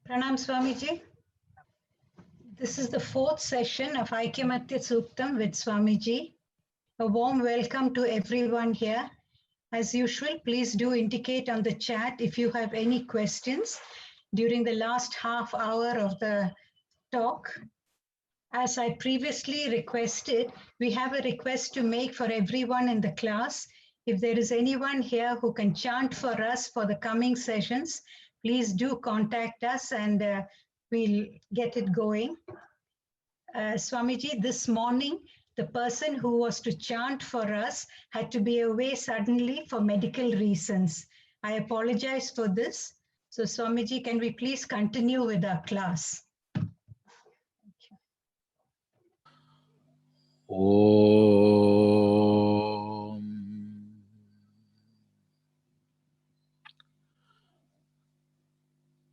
Pranam Swamiji. This is the fourth session of Aikyamatya Suktam with Swamiji. A warm welcome to everyone here. As usual, please do indicate on the chat if you have any questions during the last half hour of the talk. As I previously requested, we have a request to make for everyone in the class. If there is anyone here who can chant for us for the coming sessions, please do contact us and we'll get it going. Swamiji, this morning, the person who was to chant for us had to be away suddenly for medical reasons. I apologize for this. So Swamiji, can we please continue with our class? Om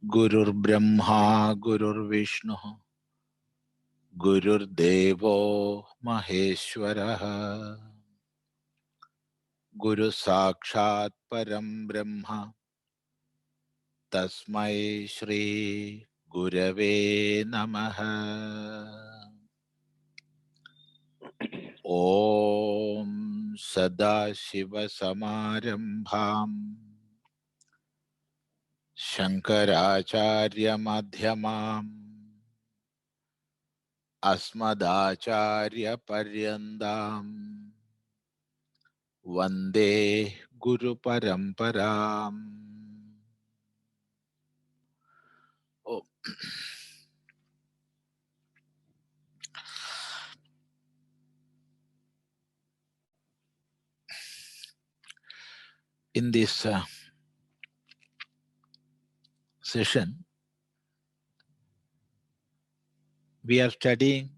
Gurur Brahma Gurur Vishnu Gurur Devo Maheshwaraha Guru Sakshat Param Brahma Tasmai Shri Gurave Namaha Om Sadashiva Samarambham Shankaracharya Madhyamam Asmadacharya Paryandam Vande Guru Paramparam. Oh. In this session, we are studying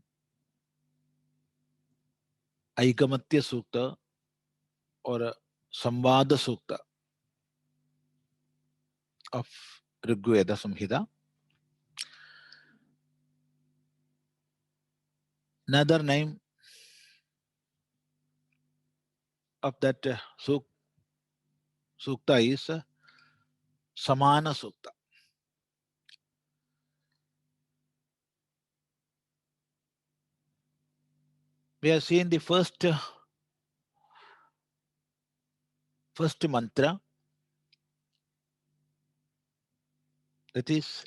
Aikyamatya Sukta or Samvada Sukta of Rigveda Samhita. Another name of that Sukta is Samana Sukta. We have seen the first mantra, that is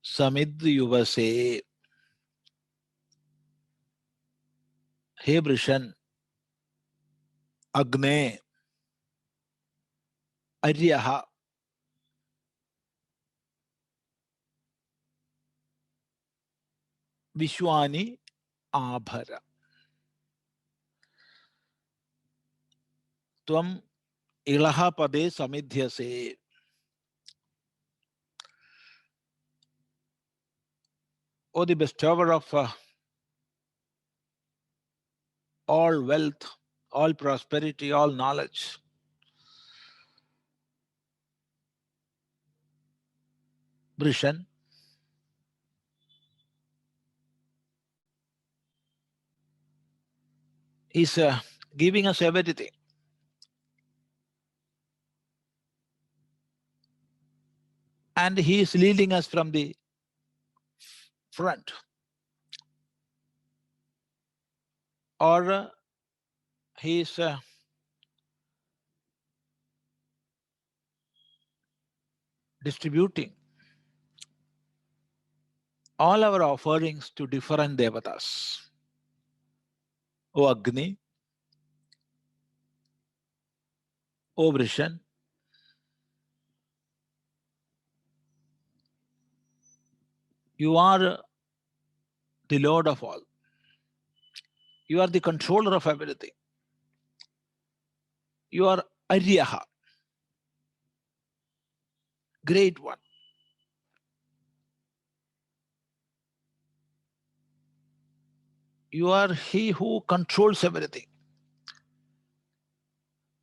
Samidyuvase. He Brishan, Agne, Aryaha, Vishwani, Abhara. Tvam Ilaha Pade Samidhyase. O the bestower of all wealth, all prosperity, all knowledge. Brishan, is giving us everything. And he is leading us from the front. Or he is distributing all our offerings to different devatas. O Agni, O Brishan, you are the Lord of all. You are the controller of everything. You are Aryaha, great one. You are he who controls everything.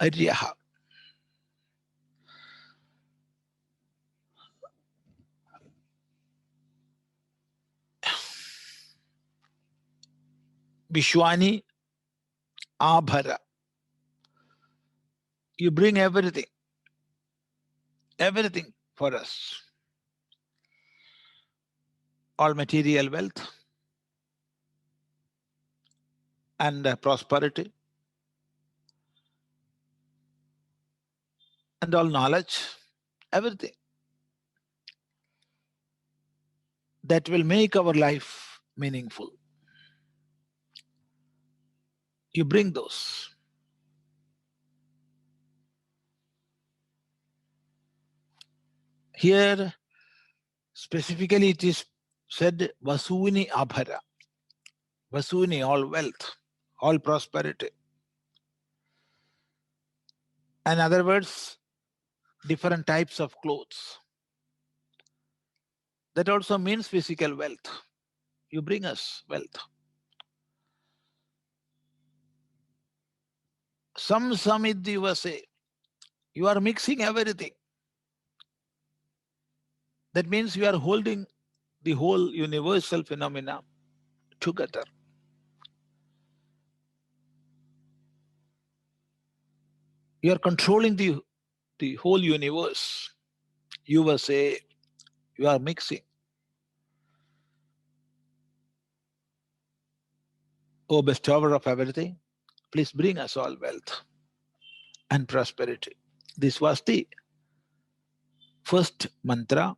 Aryaha. Vishwani, Abhara. You bring everything. Everything for us. All material wealth and prosperity and all knowledge, everything that will make our life meaningful. You bring those. Here, specifically, it is said Vasuni Abhara. Vasuni, all wealth, all prosperity. In other words, different types of clothes. That also means physical wealth. You bring us wealth. Sam Samidivase. You are mixing everything. That means you are holding the whole universal phenomena together. You are controlling the whole universe. You will say, you are mixing. O bestower of everything, please bring us all wealth and prosperity. This was the first mantra,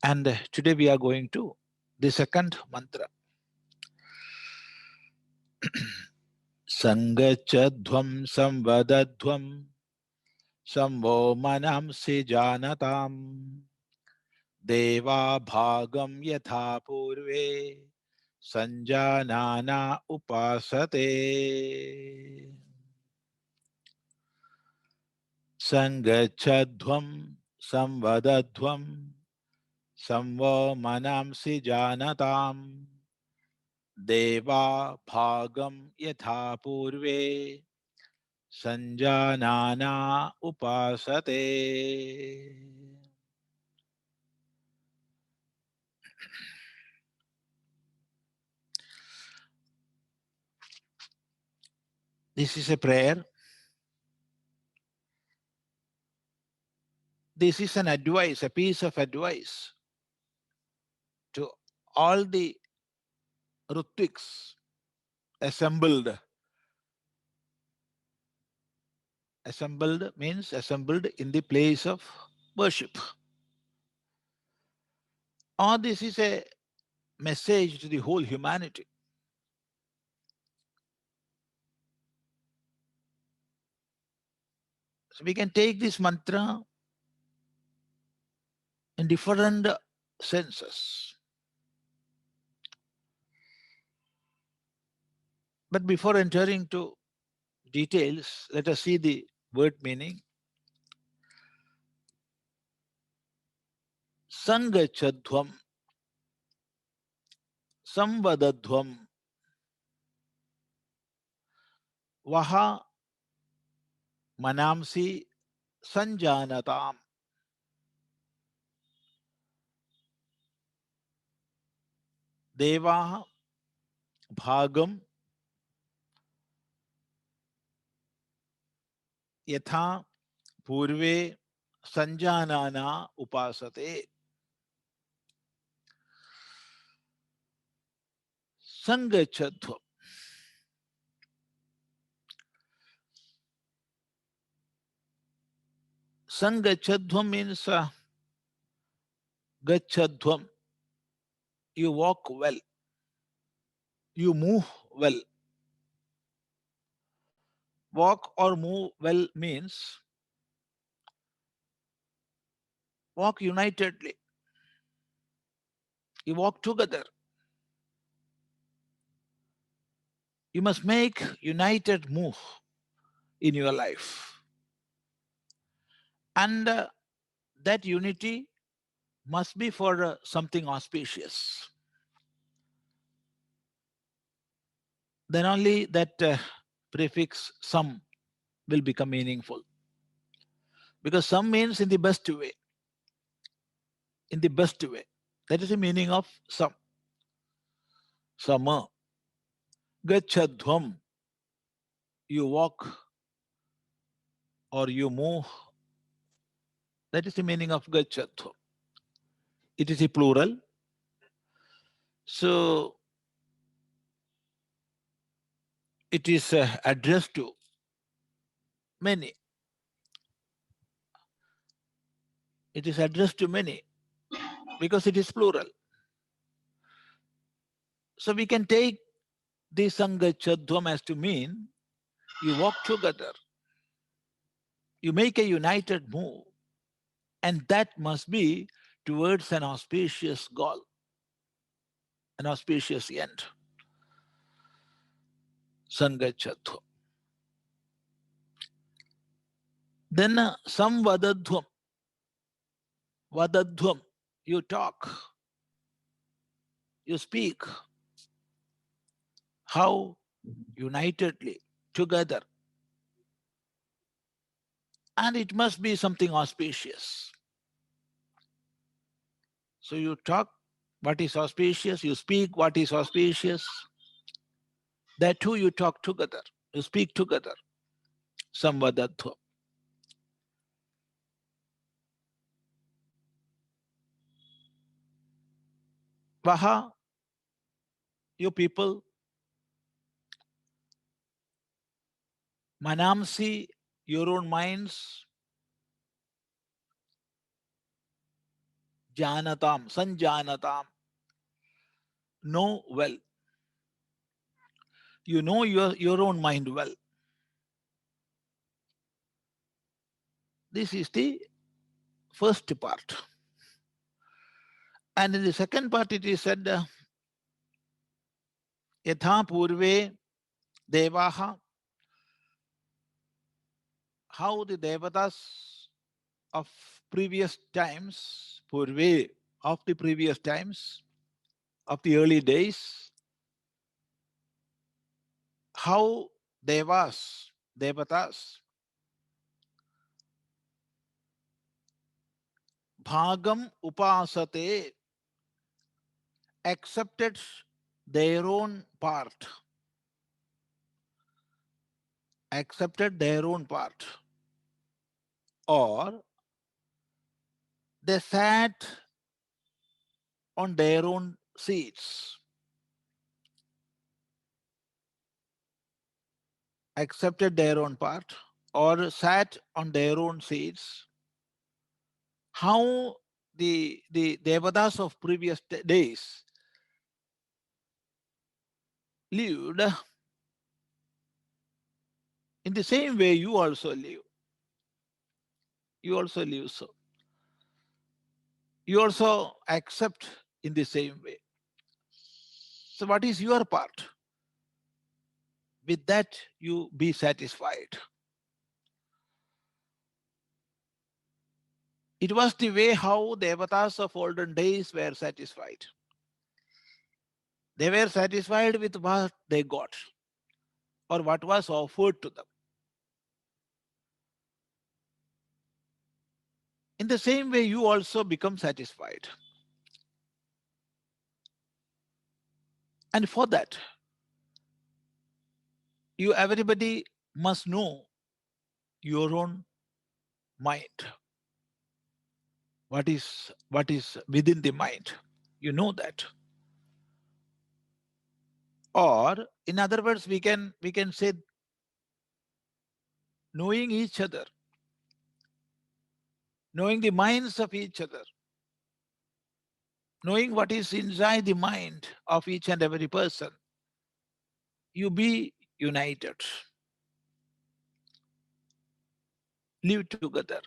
and today we are going to the second mantra. Sangachadhvam samvadadhvam samvo manamsi janatam deva bhagam yatha purve sanjanana upasate. Sangachadhvam samvadadhvam samvo manamsi janatam deva bhagam yatha purve sanjanana upasate. This is a prayer. This is an advice, a piece of advice to all the Rutviks assembled. Assembled means assembled in the place of worship. Or this is a message to the whole humanity. So we can take this mantra in different senses. But before entering to details, let us see the word meaning. Sangachadhvam, samvadadhvam, vaha manamsi sanjanatam. Deva bhagam yatha purve sanjanana upasate. Sangachadhvam. Sangachadhvam means gachadhvam. You walk well. You move well. Walk or move well means walk unitedly. You walk together. You must make united move in your life. And that unity must be for something auspicious. Then only that prefix some will become meaningful. Because some means in the best way. In the best way. That is the meaning of some. Sama. Gachadhvam. You walk or you move. That is the meaning of gachadhvam. it is a plural. So it is addressed to many. It is addressed to many because it is plural. So we can take the Sangachadhvam as to mean you walk together, you make a united move, and that must be towards an auspicious goal, an auspicious end. Sangachadhvam. Then Samvadadhvam. Vadadhvam. You talk, you speak. How? Unitedly, together. And it must be something auspicious. So you talk what is auspicious, you speak what is auspicious. That too you talk together, you speak together. Samvadadhvam. Vaha, you people, manamsi, your own minds, janatam, sanjanatam, know well. You know your own mind well. This is the first part. And in the second part it is said, Yatha purve devaha, how the devatas of previous times, purve, of the previous times, of the early days, how devatas, bhagam upasate, accepted their own part, or they sat on their own seats, accepted their own part, or sat on their own seats. How the devatas of previous days lived, in the same way you also live. You also live so. You also accept in the same way. So what is your part? With that you be satisfied. It was the way how the avatars of olden days were satisfied. They were satisfied with what they got or what was offered to them. In the same way, you also become satisfied. And for that, everybody must know your own mind. What is within the mind? You know that. Or in other words, we can say knowing each other, knowing the minds of each other, knowing what is inside the mind of each and every person, you be united. Live together.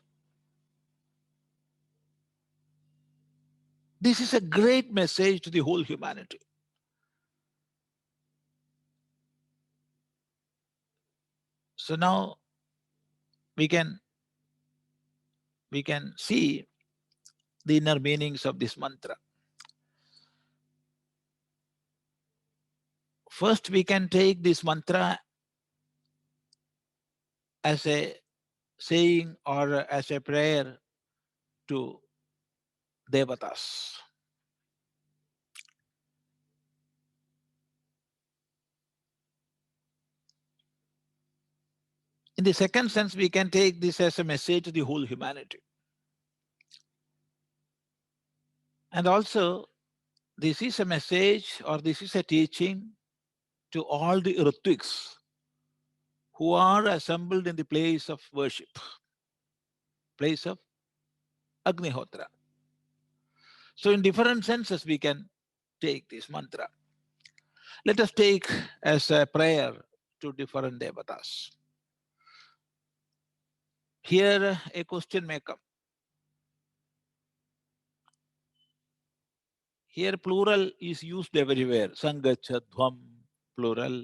This is a great message to the whole humanity. So now we can see the inner meanings of this mantra. First, we can take this mantra as a saying or as a prayer to devatas. In the second sense, we can take this as a message to the whole humanity. And also, this is a message or this is a teaching to all the Ritviks who are assembled in the place of worship, place of Agnihotra. So in different senses we can take this mantra. Let us take as a prayer to different devatas. Here a question may come. Here plural is used everywhere. Sangachadhvam, plural.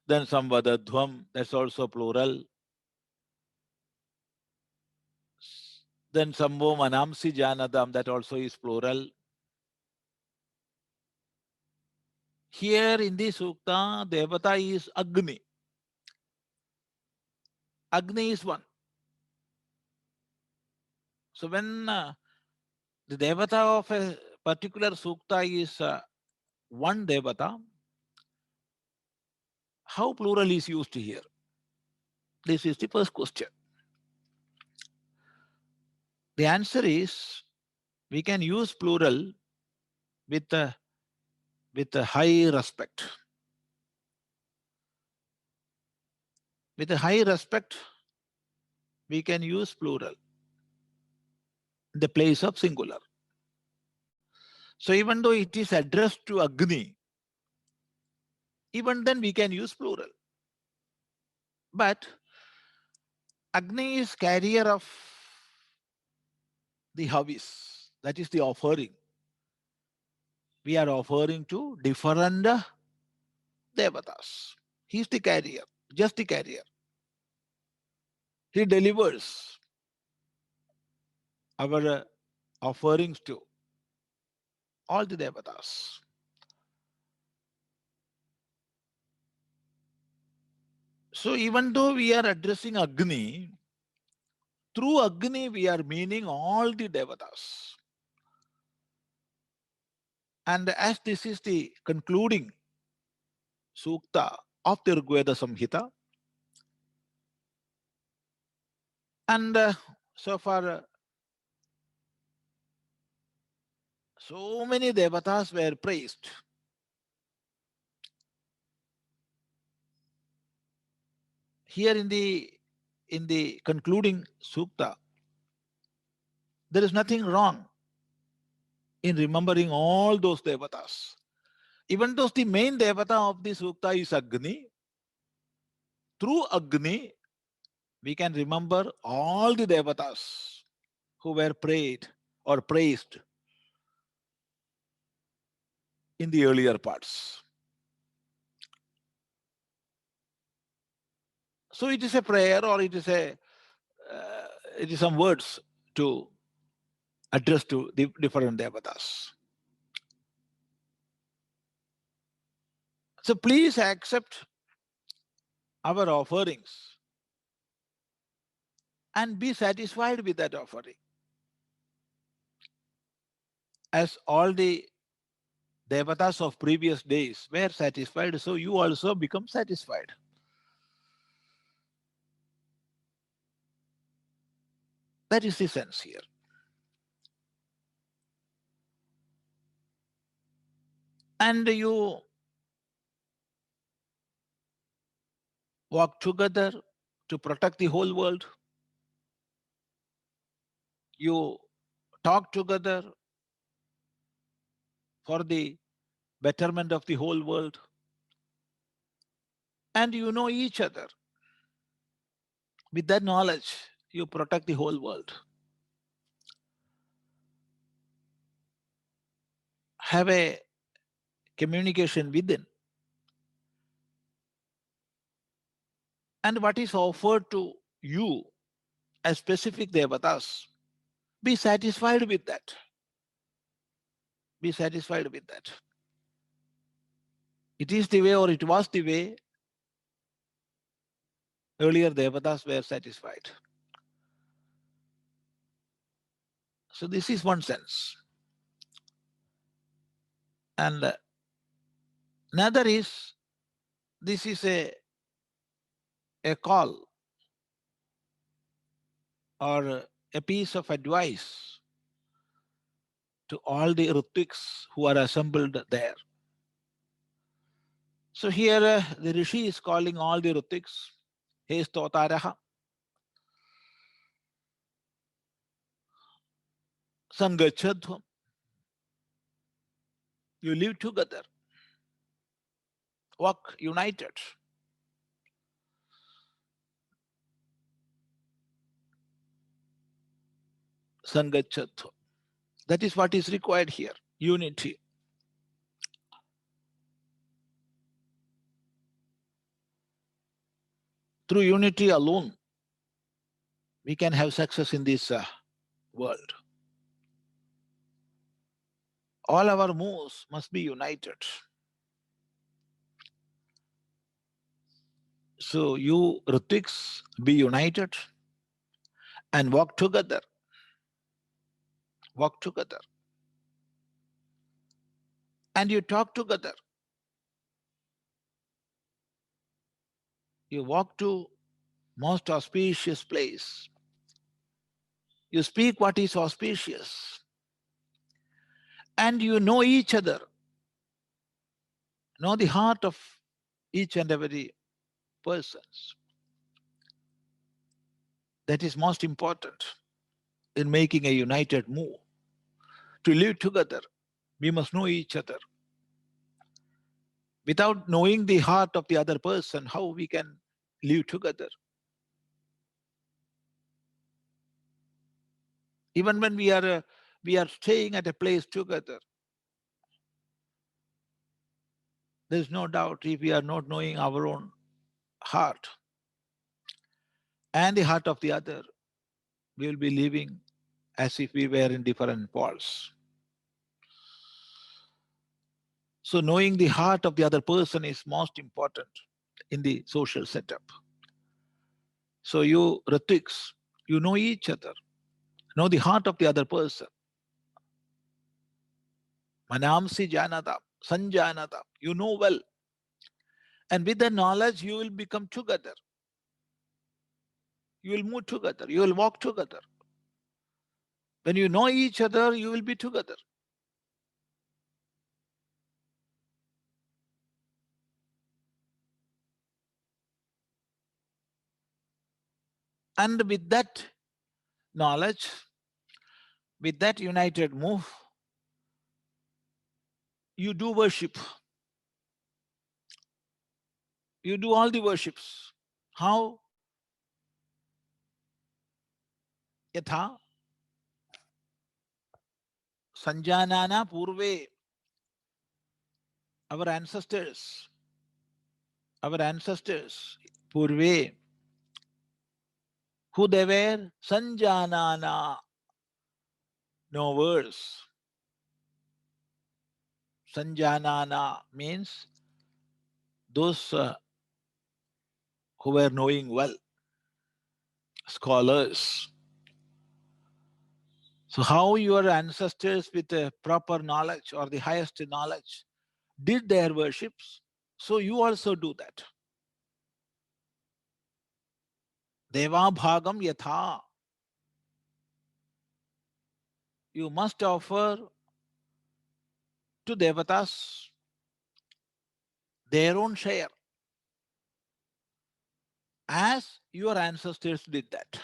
Then samvadadhvam, that's also plural. Then sambho manamsi janadam, that also is plural. Here in this sukta, devata is Agni. Agni is one. So when the devata of a particular sukta is one devata, how plural is used here? This is the first question. The answer is we can use plural with a high respect. With a high respect, we can use plural in the place of singular. So even though it is addressed to Agni, even then we can use plural. But Agni is carrier of the havis, that is the offering. We are offering to different devatas. He is the carrier, just the carrier. He delivers our offerings to all the devatas. So even though we are addressing Agni, through Agni we are meaning all the devatas. And as this is the concluding sukta of the Rigveda Samhita, and so far so many devatas were praised. Here in the concluding sukta, there is nothing wrong in remembering all those devatas. Even though the main devata of the sukta is Agni, through Agni, we can remember all the devatas who were prayed or praised in the earlier parts. So it is a prayer or it is some words to address to the different devatas. So please accept our offerings and be satisfied with that offering. As all the devatas of previous days were satisfied, so you also become satisfied. That is the sense here. And you walk together to protect the whole world. You talk together for the betterment of the whole world. And you know each other. With that knowledge, you protect the whole world. Have a communication within. And what is offered to you as specific devatas, be satisfied with that. Be satisfied with that. It is the way or it was the way earlier devatas were satisfied. So this is one sense. And another is, this is a call or a piece of advice to all the Ritiks who are assembled there. So here the Rishi is calling all the Ritiks, He Stotaraha, Sangachadhvam. You live together, work united. Sangachadhvam. That is what is required here, unity. Through unity alone, we can have success in this world. All our moves must be united. So you Ritiks, be united and walk together. Walk together. And you talk together. You walk to most auspicious place. You speak what is auspicious. And you know each other. Know the heart of each and every person. That is most important in making a united move. To live together, we must know each other. Without knowing the heart of the other person, how we can live together? Even when we are staying at a place together, there is no doubt if we are not knowing our own heart and the heart of the other, we will be living as if we were in different poles. So knowing the heart of the other person is most important in the social setup. So you Ritiks, you know each other, know the heart of the other person. Manamsi janata, sanjanata, you know well. And with the knowledge, you will become together. You will move together, you will walk together. When you know each other, you will be together. And with that knowledge, with that united move, you do worship. You do all the worships. How? Yatha Sanjanana Purve. Our ancestors, Purve, who they were? Sanjanana, knowers. Sanjanana means those who were knowing well, scholars. So how your ancestors with a proper knowledge or the highest knowledge did their worships, so you also do that. Deva bhagam yatha. You must offer to devatas their own share, as your ancestors did that.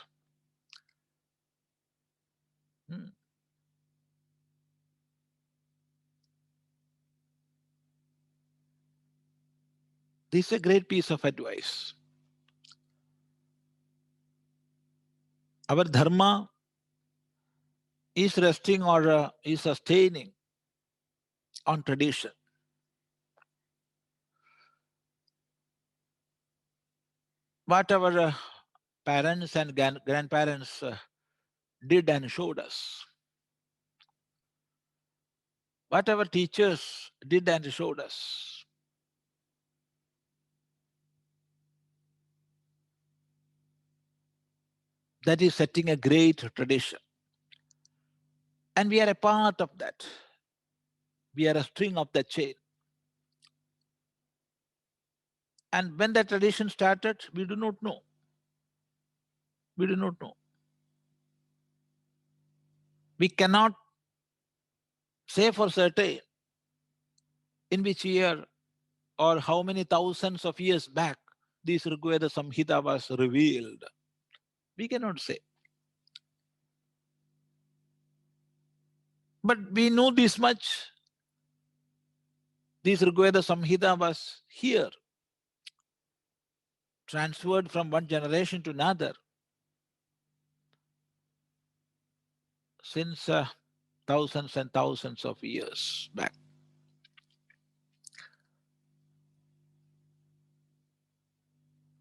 This is a great piece of advice. Our dharma is resting or is sustaining on tradition. What our parents and grandparents did and showed us. What our teachers did and showed us. That is setting a great tradition. And we are a part of that. We are a string of that chain. And when that tradition started, we do not know. We do not know. We cannot say for certain in which year or how many thousands of years back this Rigveda Samhita was revealed. We cannot say. But we know this much. This Rigveda Samhita was here, transferred from one generation to another since thousands and thousands of years back.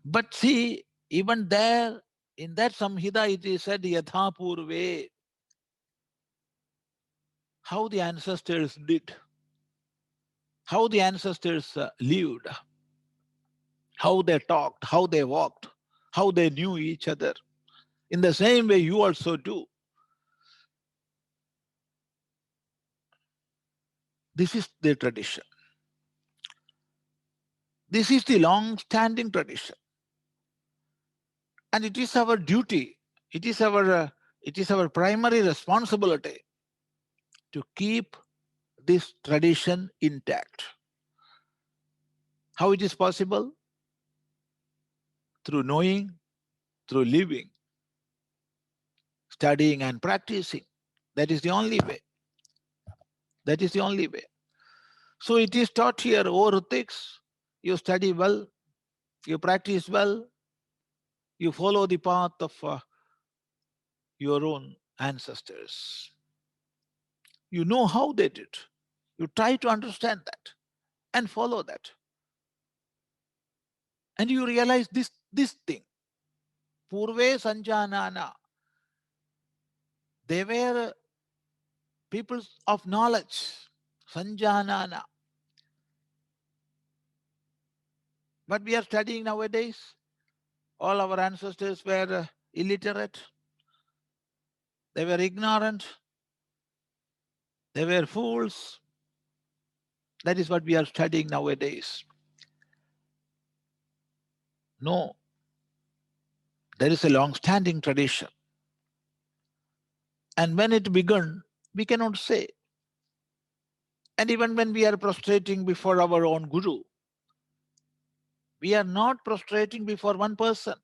But see, even there, in that Samhita, it is said, Yatha Purve, how the ancestors did, how the ancestors lived, how they talked, how they walked, how they knew each other. In the same way, you also do. This is the tradition. This is the long-standing tradition. And it is our duty, it is our primary responsibility to keep this tradition intact. How it is possible? Through knowing, through living, studying and practicing. That is the only way. That is the only way. So it is taught here, O Rutiks, you study well, you practice well, you follow the path of your own ancestors. You know how they did. You try to understand that and follow that. And you realize this thing. Purve Sanjanana. They were people of knowledge. Sanjanana. But we are studying nowadays. All our ancestors were illiterate. They were ignorant. They were fools. That is what we are studying nowadays. No. There is a long-standing tradition. And when it began, we cannot say. And even when we are prostrating before our own Guru, we are not prostrating before one person.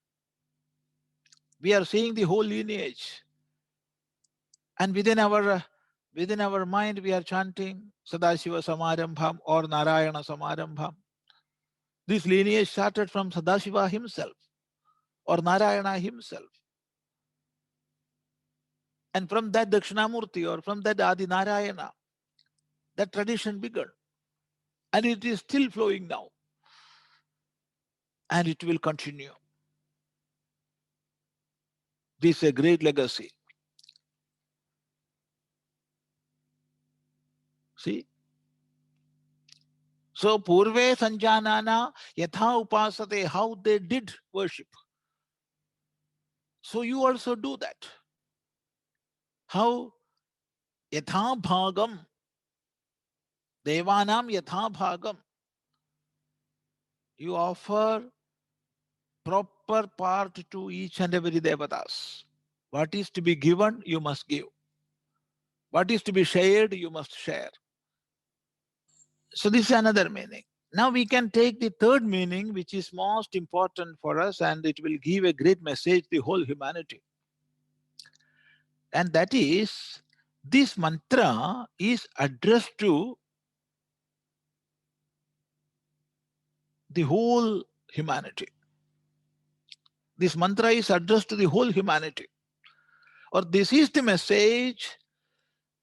We are seeing the whole lineage. And within our mind, we are chanting Sadashiva Samarambham or Narayana Samarambham. This lineage started from Sadashiva himself or Narayana himself. And from that Dakshinamurti or from that Adi Narayana, that tradition began. And it is still flowing now. And it will continue. This is a great legacy. See? So, Purve Sanjanana Yatha Upasate, how they did worship. So, you also do that. How? Yatha Bhagam. Devanam Yatha Bhagam. You offer proper part to each and every Devatas. What is to be given, you must give. What is to be shared, you must share. So this is another meaning. Now we can take the third meaning, which is most important for us, and it will give a great message to the whole humanity. And that is, this mantra is addressed to the whole humanity. This mantra is addressed to the whole humanity. Or this is the message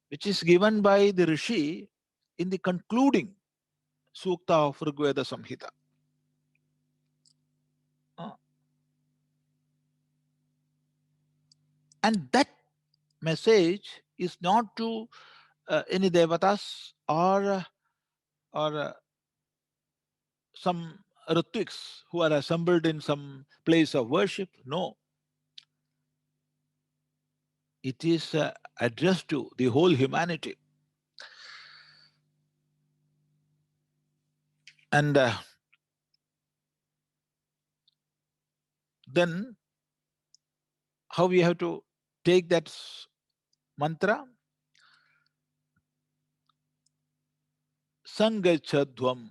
which is given by the Rishi in the concluding Sukta of Rigveda Samhita. And that message is not to any Devatas or some Ritviks who are assembled in some place of worship. No. It is addressed to the whole humanity. And then how we have to take that mantra? Sangachadvam.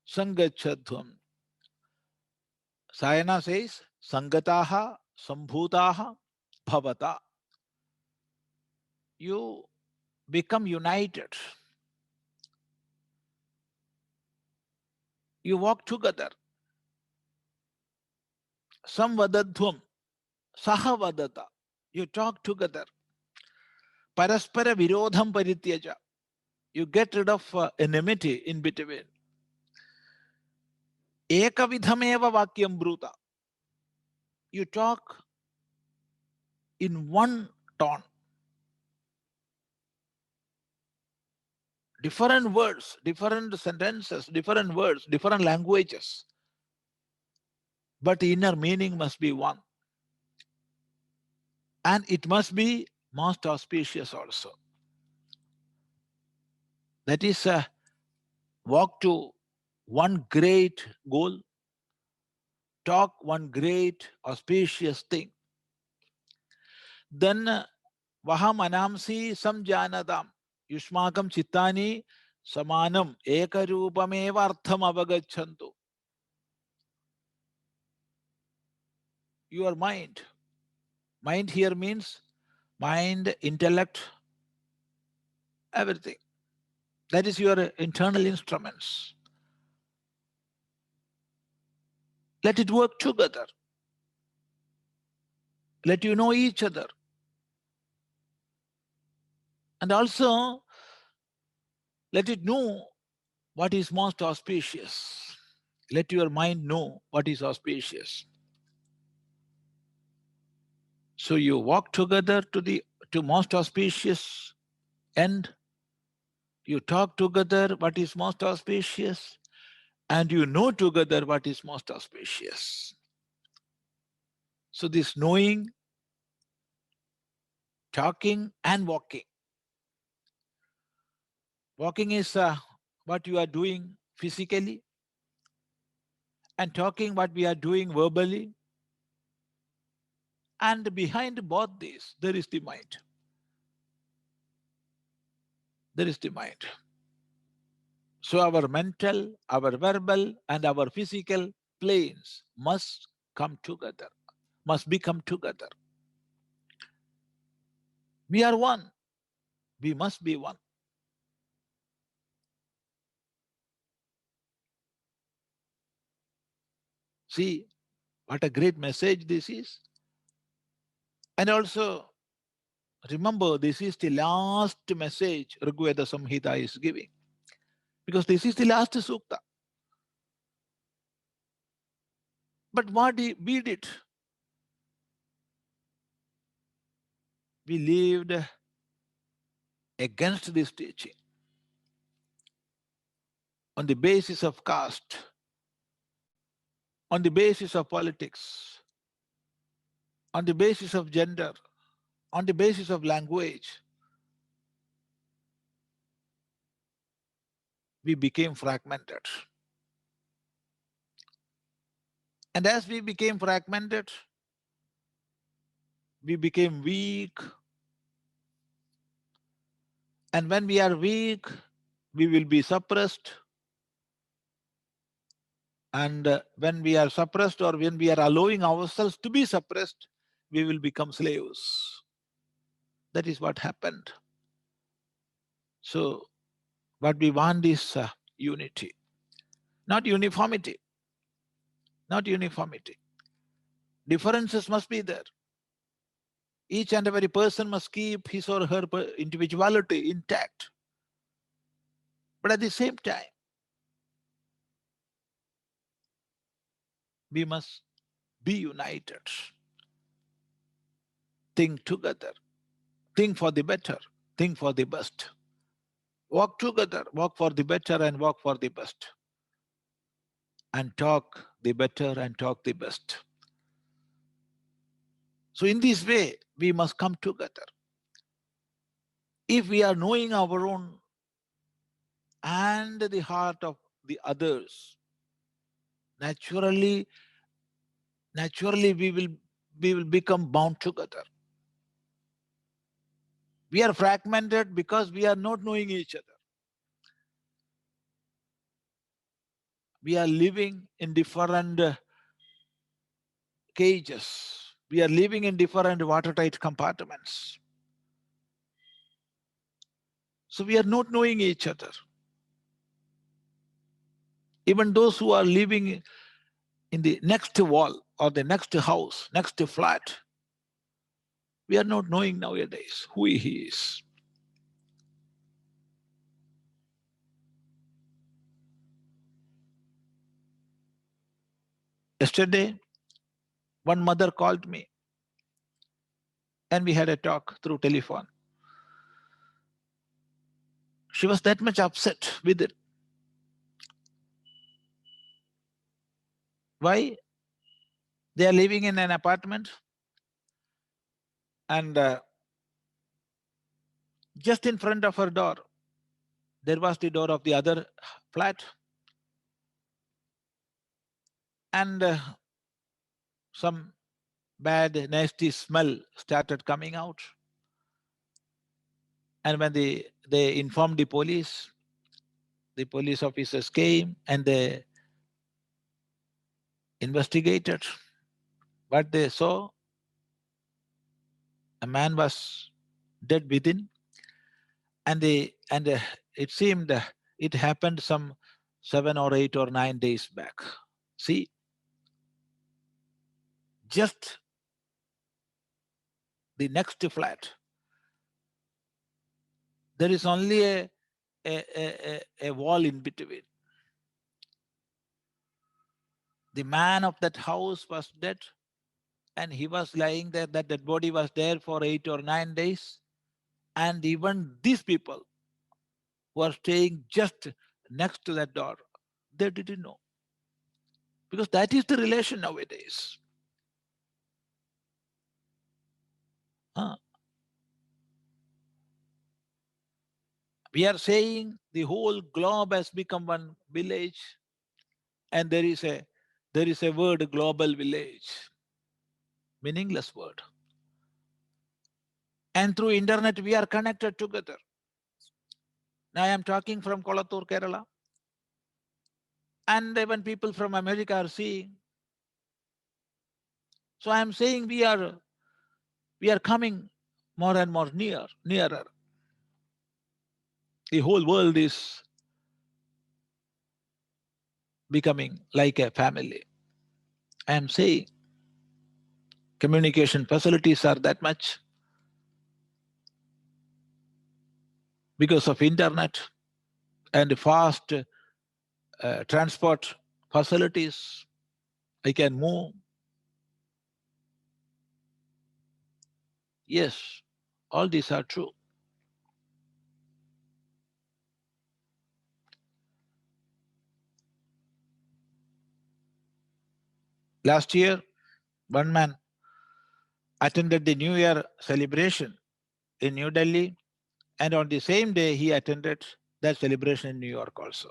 Sangachadvam. Sayana says, Sangataha, Sambhutaha, Bhavata. You become united. You walk together. Samvadadhvam, Sahavadata. You talk together. Paraspara virodham parityaja. You get rid of enmity in between. Ekavidhameva vakyam bruta. You talk in one tone. Different words, different sentences, different words, different languages. But the inner meaning must be one. And it must be most auspicious also. That is a walk to one great goal, talk one great auspicious thing. Then vaham anamsi samjanadam yushmakam chittani samanam ekarupameva artham avagachantu. Your mind. Mind here means mind, intellect, everything. That is your internal instruments. Let it work together. Let you know each other. And also, let it know what is most auspicious. Let your mind know what is auspicious. So you walk together to most auspicious end. You talk together what is most auspicious, and you know together what is most auspicious. So this knowing, talking, and walking. Walking is what you are doing physically, and talking what we are doing verbally. And behind both these, there is the mind. There is the mind. So our mental, our verbal, and our physical planes must come together, must become together. We are one. We must be one. See what a great message this is. And also, remember, this is the last message Rigveda Samhita is giving. Because this is the last sukta. But what we did? We lived against this teaching on the basis of caste, on the basis of politics, on the basis of gender, on the basis of language. We became fragmented. And as we became fragmented, we became weak. And when we are weak, we will be suppressed. And when we are suppressed, or when we are allowing ourselves to be suppressed, we will become slaves. That is what happened. So what we want is unity, not uniformity. Not uniformity. Differences must be there. Each and every person must keep his or her individuality intact. But at the same time, we must be united. Think together. Think for the better. Think for the best. Walk together. Walk for the better and walk for the best. And talk the better and talk the best. So in this way, we must come together. If we are knowing our own and the heart of the others, naturally we will become bound together. We are fragmented because we are not knowing each other. We are living in different cages. We are living in different watertight compartments. So we are not knowing each other. Even those who are living in the next wall or the next house, next flat, we are not knowing nowadays who he is. Yesterday, one mother called me and we had a talk through telephone. She was that much upset with it. Why? They are living in an apartment and just in front of her door, there was the door of the other flat. And some bad, nasty smell started coming out. And when they informed the police officers came and they investigated. What they saw, a man was dead within, and it seemed it happened some 7 or 8 or 9 days back. See, just the next flat, there is only a wall in between. The man of that house was dead, and he was lying there. That dead body was there for 8 or 9 days. And even these people who are staying just next to that door, they didn't know. Because that is the relation nowadays. We are saying the whole globe has become one village, and there is a word, global village, meaningless word. And through internet, we are connected together. Now I am talking from Kolattur, Kerala. And even people from America are seeing. So I am saying we are coming more and more nearer. The whole world is becoming like a family. I am saying communication facilities are that much because of internet and fast transport facilities. I can move. Yes, all these are true. Last year, one man attended the New Year celebration in New Delhi, and on the same day he attended that celebration in New York also.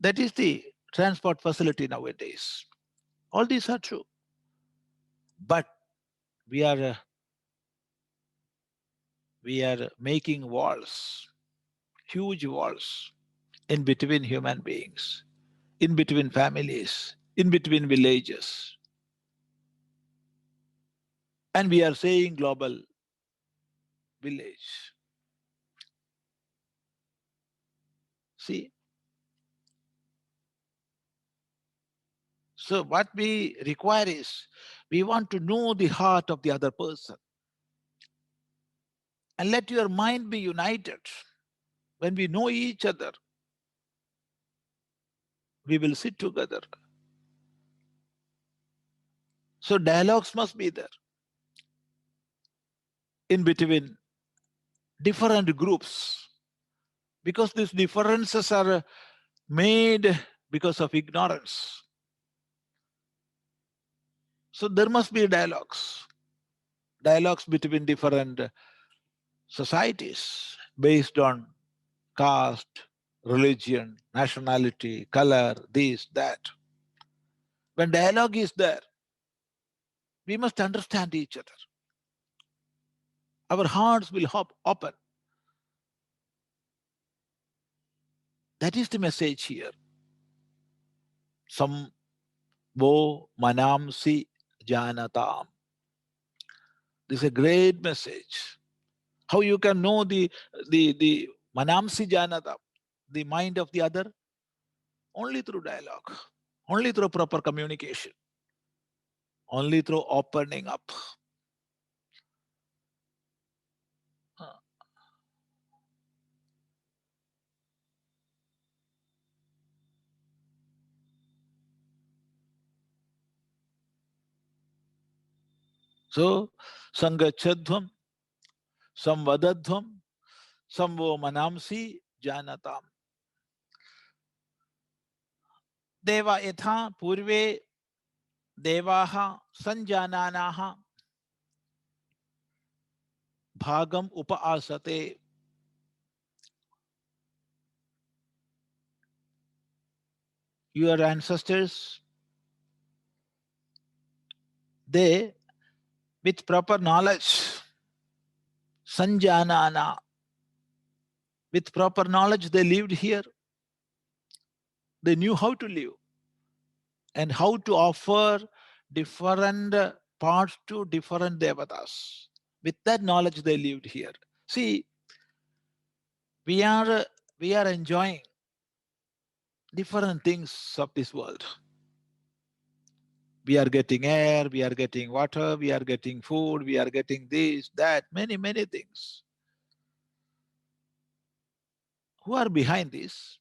That is the transport facility nowadays. All these are true. But we are making walls, huge walls in between human beings, in between families, in between villages. And we are saying global village. See? So what we require is, we want to know the heart of the other person. And let your mind be united. When we know each other, we will sit together. So dialogues must be there in between different groups, because these differences are made because of ignorance. So there must be dialogues between different societies based on caste, religion, nationality, color, this, that. When dialogue is there, we must understand each other. Our hearts will open. That is the message here. Samvo manamsi janatam. This is a great message. How you can know the manamsi janatam, the mind of the other? Only through dialogue, only through proper communication, only through opening up. So, sangachadhvam, samvadadhvam, samvo manamsi janatam. Deva yatha purve devaha sanjananaha bhagam upaasate. Your ancestors, they, with proper knowledge, sanjanana, with proper knowledge, they lived here. They knew how to live and how to offer different parts to different devatas. With that knowledge, they lived here. See, we are enjoying different things of this world. We are getting air, we are getting water, we are getting food, we are getting this, that, many, many things. Who are behind this?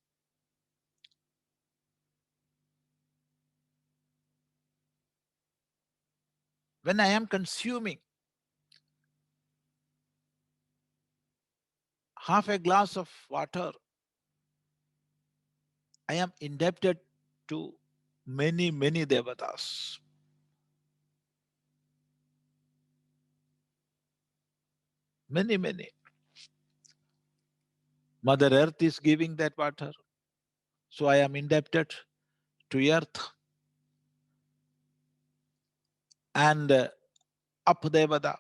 When I am consuming half a glass of water, I am indebted to many, many devatas. Many, many. Mother Earth is giving that water. So I am indebted to Earth. And Apdevada,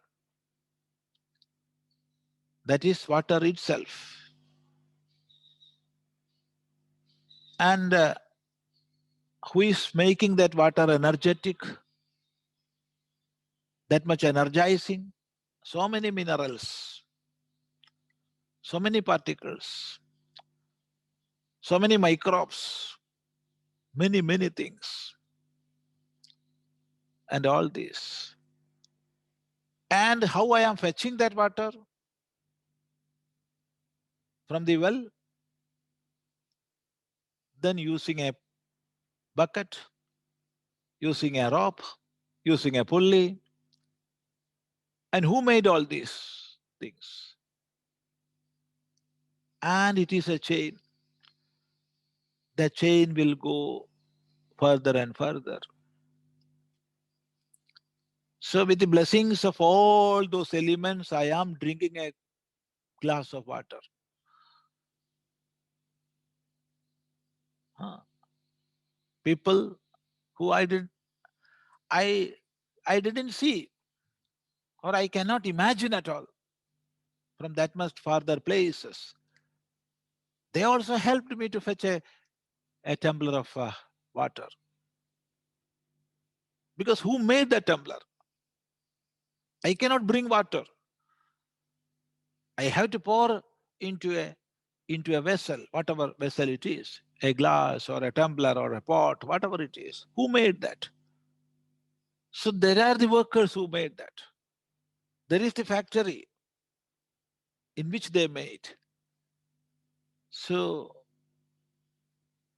that is water itself. And who is making that water energetic, that much energizing? So many minerals, so many particles, so many microbes, many, many things, and all this. And how I am fetching that water? From the well, then using a bucket, using a rope, using a pulley. And who made all these things? And it is a chain. The chain will go further and further. So with the blessings of all those elements, I am drinking a glass of water. People who I didn't see, or I cannot imagine at all, from that much farther places, they also helped me to fetch a tumbler of water. Because who made the tumbler? I cannot bring water. I have to pour into a vessel, whatever vessel it is, a glass or a tumbler or a pot, whatever it is. Who made that? So there are the workers who made that. There is the factory in which they made. So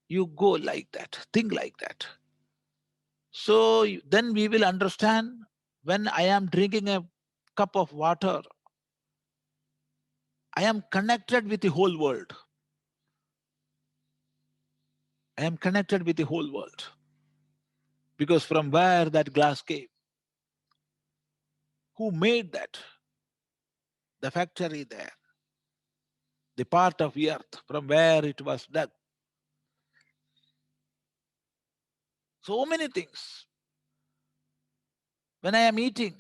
you go like that, think like that. So then we will understand, when I am drinking a cup of water, I am connected with the whole world. I am connected with the whole world. Because from where that glass came, who made that? The factory there, the part of the earth from where it was dug. So many things. When I am eating,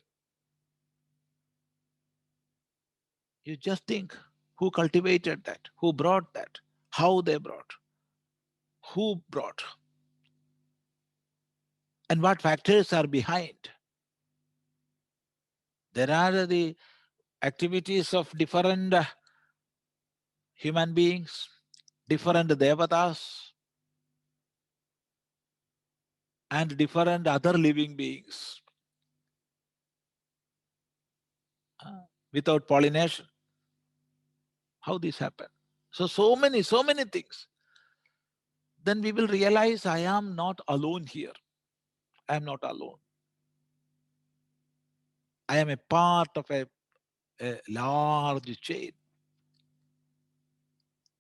You just think who cultivated that, who brought that, how they brought, who brought, and what factors are behind. There are the activities of different human beings, different devatas, and different other living beings without pollination. How this happened? So many things. Then we will realize I am not alone here. I am not alone. I am a part of a large chain.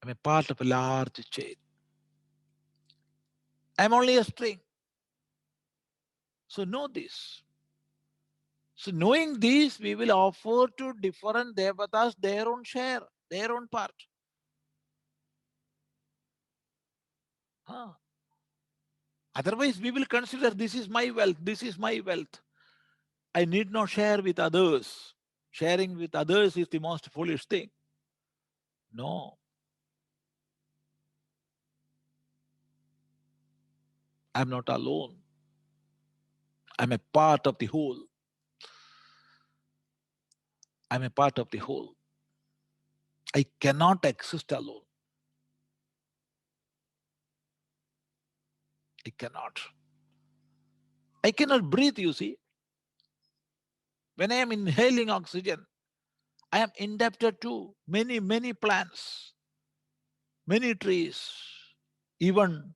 I'm a part of a large chain. I'm only a string. So know this. So knowing this, we will offer to different devatas their own share, their own part. Otherwise, we will consider this is my wealth, this is my wealth. I need not share with others. Sharing with others is the most foolish thing. No. I'm not alone. I'm a part of the whole. I'm a part of the whole. I cannot exist alone. I cannot. I cannot breathe, you see. When I am inhaling oxygen, I am indebted to many plants, many trees, even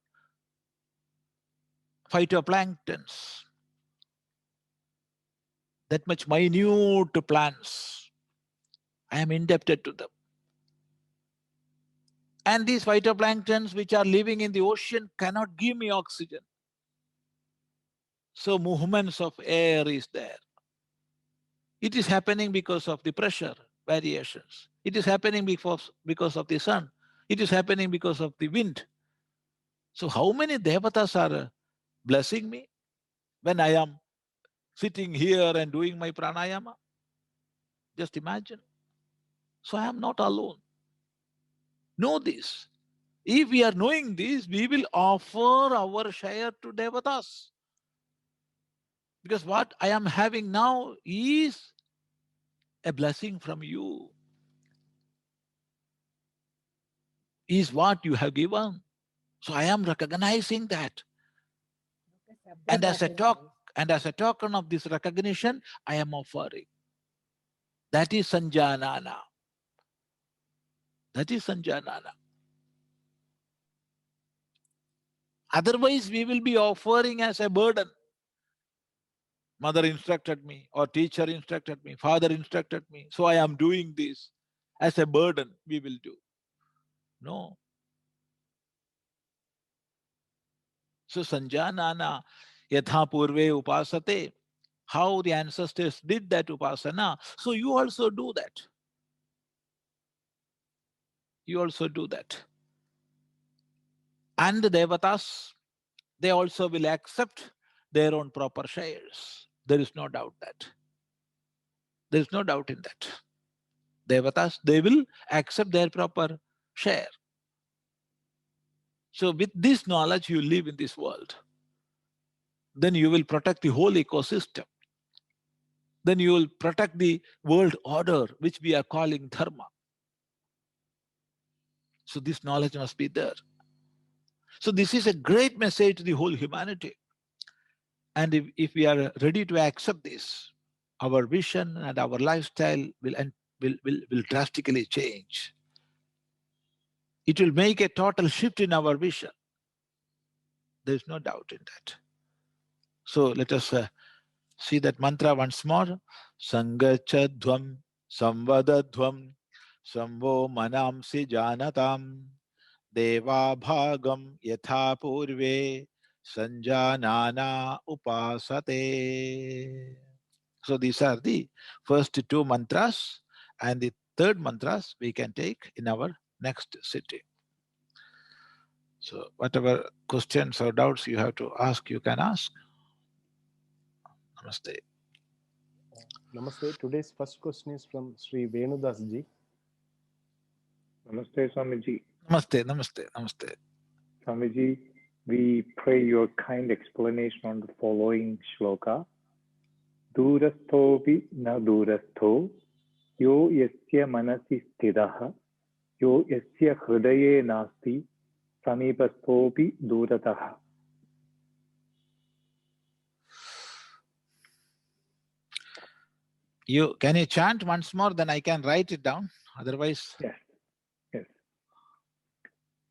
phytoplanktons, that much minute plants. I am indebted to them. And these phytoplanktons which are living in the ocean cannot give me oxygen. So movements of air is there. It is happening because of the pressure variations. It is happening because of the sun. It is happening because of the wind. So how many devatas are blessing me when I am sitting here and doing my pranayama? Just imagine. So I am not alone. Know this. If we are knowing this, we will offer our share to devatas. Because what I am having now is a blessing from you, is what you have given. So I am recognizing that. And as a token of this recognition, I am offering. That is Sanjanana. That is Sanjanana. Otherwise, we will be offering as a burden. Mother instructed me, or teacher instructed me, father instructed me. So I am doing this as a burden we will do. No. So Sanjanana, yatha purve upasate, how the ancestors did that upasana. So you also do that. You also do that. And the devatas, they also will accept their own proper shares. There is no doubt that. There is no doubt in that. Devatas, they will accept their proper share. So with this knowledge, you live in this world. Then you will protect the whole ecosystem. Then you will protect the world order, which we are calling dharma. So this knowledge must be there. So this is a great message to the whole humanity. And if we are ready to accept this, our vision and our lifestyle will drastically change. It will make a total shift in our vision. There is no doubt in that. So let us see that mantra once more. Sangachadhvam samvadadhvam samvo manamsi janatam deva bhagam yatha purve sanjanana upasate. So these are the first two mantras, and the third mantras we can take in our next sitting. So whatever questions or doubts you have to ask, you can ask. Namaste. Namaste. Today's first question is from Sri Venudas ji. Namaste, Swamiji. Namaste, namaste, namaste. Swamiji, we pray your kind explanation on the following shloka. Durasthopi na durastho, yo yasya manasi sthidaha, yo yasya hridaye nasti, samipasthopi durataha. Can you chant once more? Then I can write it down. Otherwise, Yes.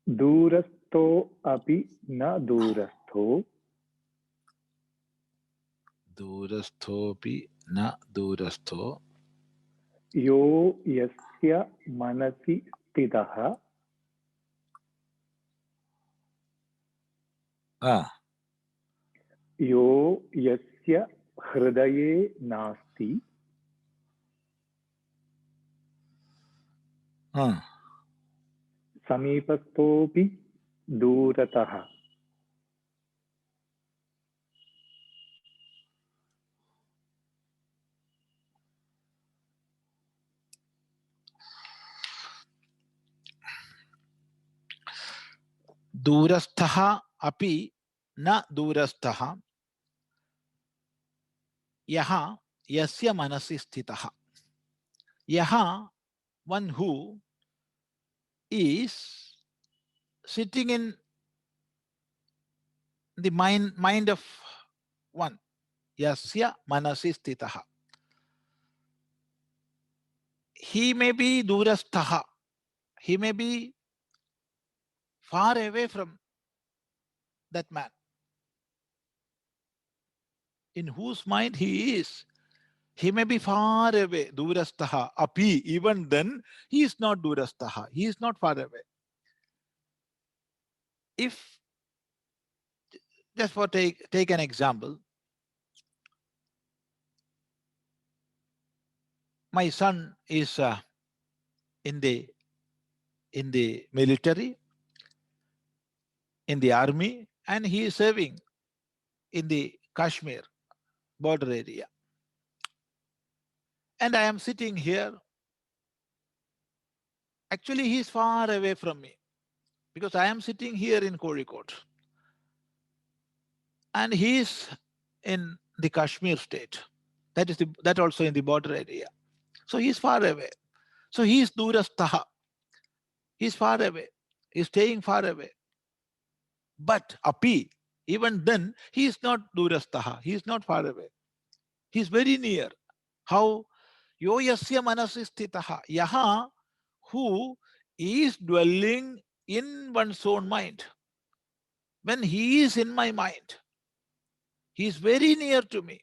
Durastho api na durastho, durasthopi na durastho, yo yasya manasi sthidaha, yo yasya hridaye nasti, samipasthopi durataha. durasthaha api na durasthaha, yaha yasya manasi sthitaha. Yaha, one who is sitting in the mind of one. Yasya manasi sthitaha. He may be durasthaha. He may be far away from that man in whose mind he is. He may be far away, durasthaha, api, even then he is not durasthaha, he is not far away. If, just for take an example, my son is in the military, in the army, and he is serving in the Kashmir border area. And I am sitting here. Actually, he is far away from me because I am sitting here in Kozhikode. And he is in the Kashmir state. That also in the border area. So he is far away. So he is durasthaha. He is far away. He is staying far away. But api, even then, he is not durasthaha. He is not far away. He is very near. How? Yo yasya manasi sthitaha. Yaha, who is dwelling in one's own mind. When he is in my mind, he is very near to me.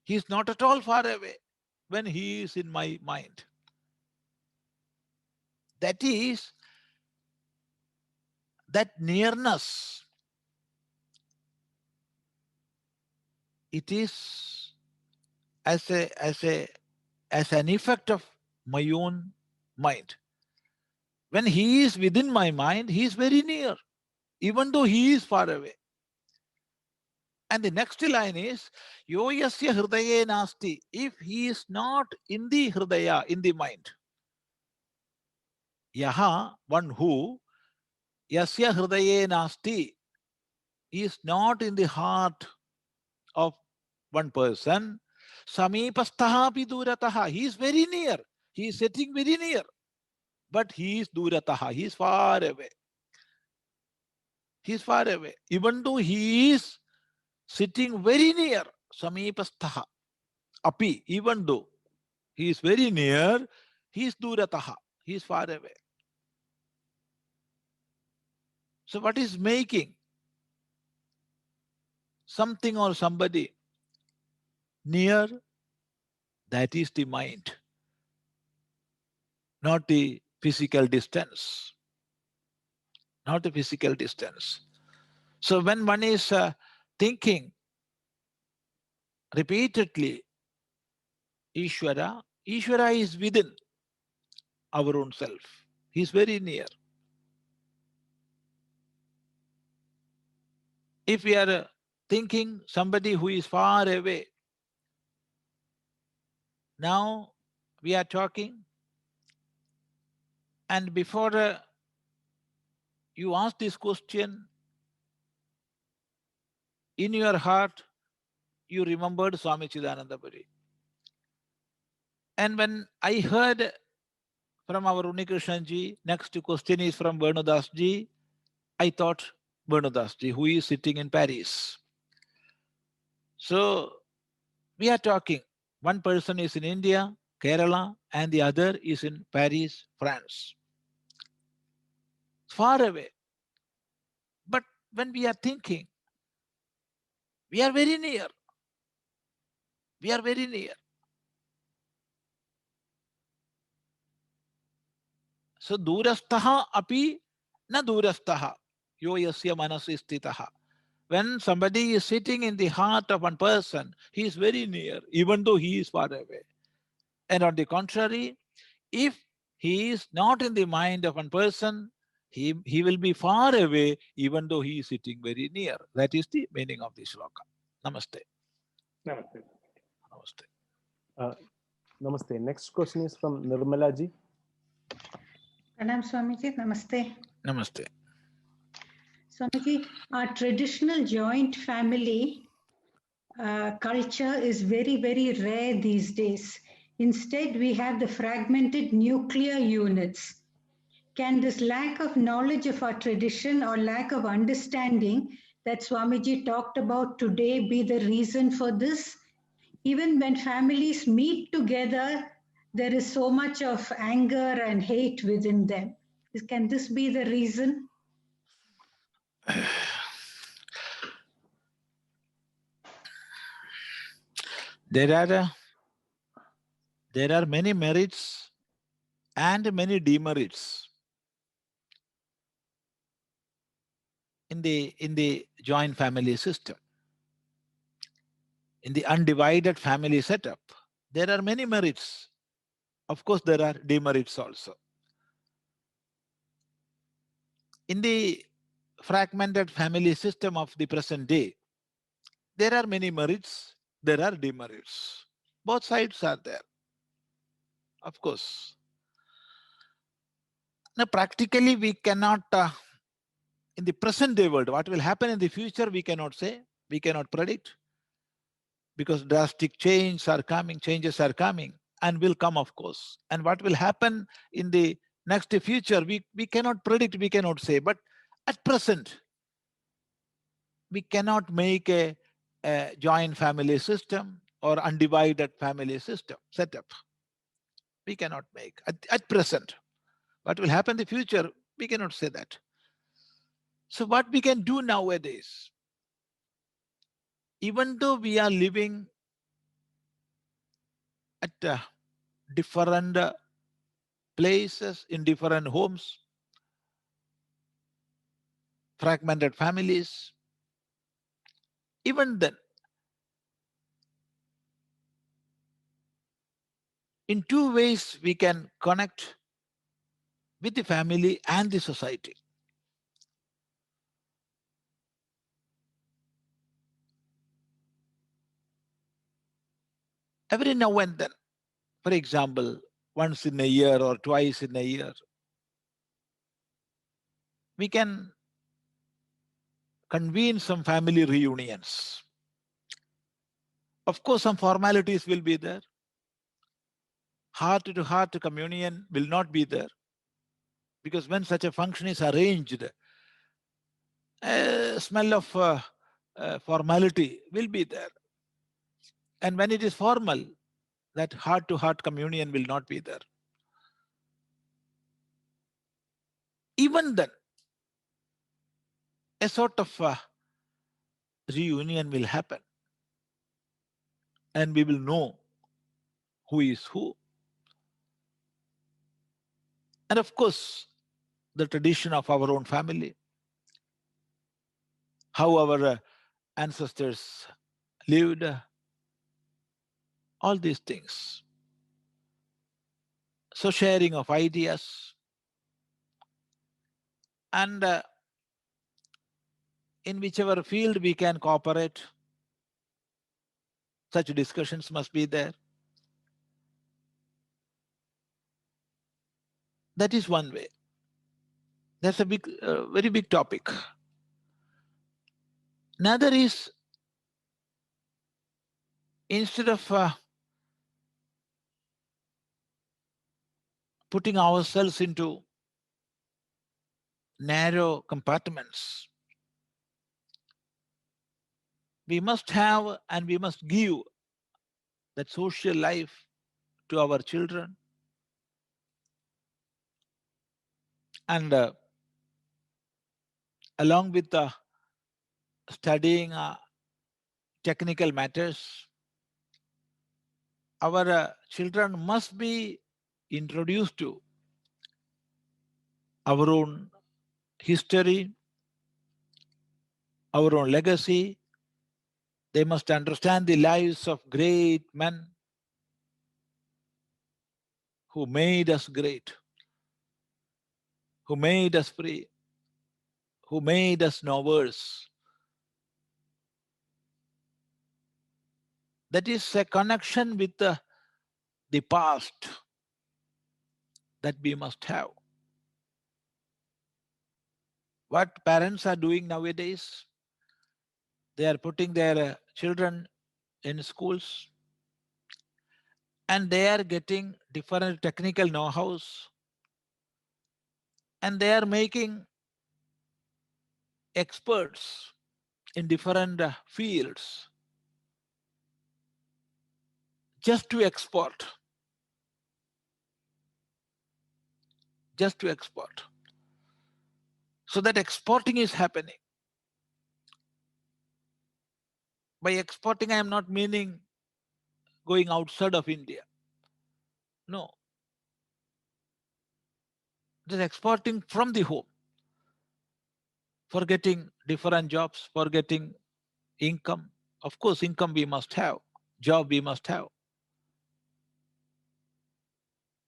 He is not at all far away when he is in my mind. That is, that nearness, it is as an effect of my own mind. When he is within my mind, he is very near, even though he is far away. And the next line is, Yo yasya hridaye nasti, if he is not in the hridaya, in the mind. Yaha, one who, yasya hridaye nasti, is not in the heart of one person. Samipasthaha pi durataha. He is very near. He is sitting very near. But he is durataha. He is far away. He is far away. Even though he is sitting very near. Samipasthaha. Api. Even though he is very near, he is durataha. He is far away. So what is making something or somebody near? That is the mind, not the physical distance. Not the physical distance. So when one is thinking repeatedly, Ishvara is within our own self. He is very near. If we are thinking somebody who is far away, now we are talking, And before you ask this question, in your heart, you remembered Swami Chidananda Puri. And when I heard from our Unikrishnan ji, next question is from Bernudas ji, I thought Bernudas ji, who is sitting in Paris. So we are talking, one person is in India, Kerala, and the other is in Paris, France. Far away. But when we are thinking, we are very near. We are very near. So durastaha api na durastaha yo yasya manasi sthitaha. When somebody is sitting in the heart of one person, he is very near, even though he is far away. And on the contrary, if he is not in the mind of one person, he will be far away, even though he is sitting very near. That is the meaning of this shloka. Namaste. Namaste. Namaste. Namaste. Next question is from Nirmala ji. Pranam Swamiji, namaste. Namaste. Swamiji, our traditional joint family culture is very, very rare these days. Instead, we have the fragmented nuclear units. Can this lack of knowledge of our tradition or lack of understanding that Swamiji talked about today be the reason for this? Even when families meet together, there is so much of anger and hate within them. Can this be the reason? There are many merits and many demerits in the joint family system. In the undivided family setup, there are many merits. Of course, there are demerits also. In the fragmented family system of the present day, there are many merits, there are demerits. Both sides are there, of course. Now, practically, we cannot, in the present day world, what will happen in the future, we cannot say, we cannot predict, because drastic changes are coming, and will come, of course. And what will happen in the next future, we cannot predict, we cannot say. But at present, we cannot make a joint family system or undivided family system setup. We cannot make at present. What will happen in the future, we cannot say that. So what we can do nowadays, even though we are living at different places, in different homes, fragmented families, even then, in two ways we can connect with the family and the society. Every now and then, for example, once in a year or twice in a year, we can convene some family reunions. Of course, some formalities will be there. Heart-to-heart communion will not be there, because when such a function is arranged, a smell of formality will be there. And when it is formal, that heart-to-heart communion will not be there. Even then, a sort of reunion will happen, and we will know who is who. And of course, the tradition of our own family, how our ancestors lived, all these things. So sharing of ideas, and in whichever field we can cooperate, such discussions must be there. That is one way. That's a big, very big topic. Another is, instead of putting ourselves into narrow compartments, we must have and we must give that social life to our children. And along with studying technical matters, our children must be introduced to our own history, our own legacy. They must understand the lives of great men who made us great, who made us free, who made us knowers. That is a connection with the past that we must have. What parents are doing nowadays, they are putting their children in schools and they are getting different technical know-hows and they are making experts in different fields just to export. Just to export. So that exporting is happening. By exporting, I am not meaning going outside of India. No. It is exporting from the home for getting different jobs, for getting income. Of course, income we must have, job we must have.